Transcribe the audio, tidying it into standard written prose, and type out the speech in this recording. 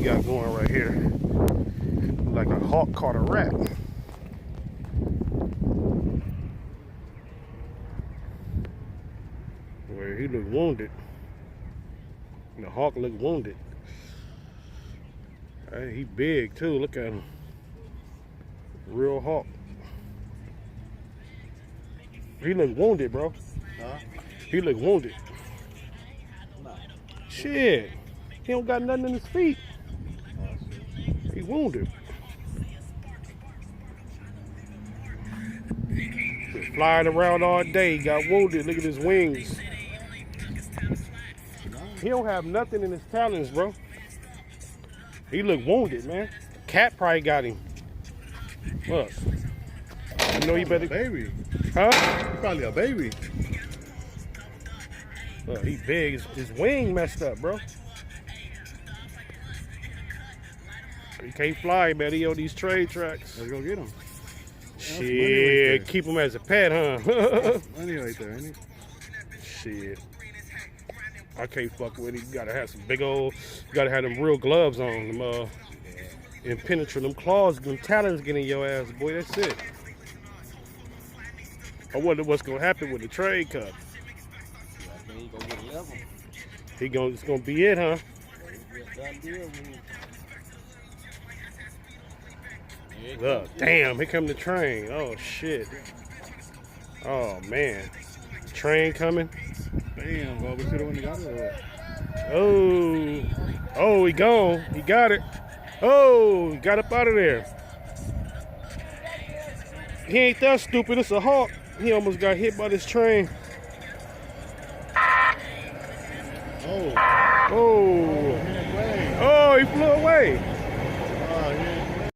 got going right here. Like a hawk caught a rat. Where he looked wounded. The hawk looked wounded. Hey, he big too. Look at him. Real hawk. He looked wounded, bro. Huh? He looked wounded. No. Shit. He don't got nothing in his feet. He wounded. Just flying around all day. He got wounded. Look at his wings. He don't have nothing in his talons, bro. He look wounded, man. Cat probably got him. Look. You know he better. Baby. Huh? He's probably a baby. Look, he big. His wing messed up, bro. He can't fly, man. He on these trade tracks. Let's go get him. Shit. Right, Keep him as a pet, huh? money right there, ain't it? Shit. I can't fuck with it. You gotta have some big old, you gotta have them real gloves on them, impenetrable. Them claws, them talons get in your ass, boy. That's it. I wonder what's gonna happen with the trade cut. It's gonna be it, huh? Look, damn, here come the train. Oh shit. Oh man. Train coming. Damn, well, we should have went and got it. Oh, he gone. He got it. Oh, he got up out of there. He ain't that stupid. It's a hawk. He almost got hit by this train. Oh. Oh. Oh, he flew away.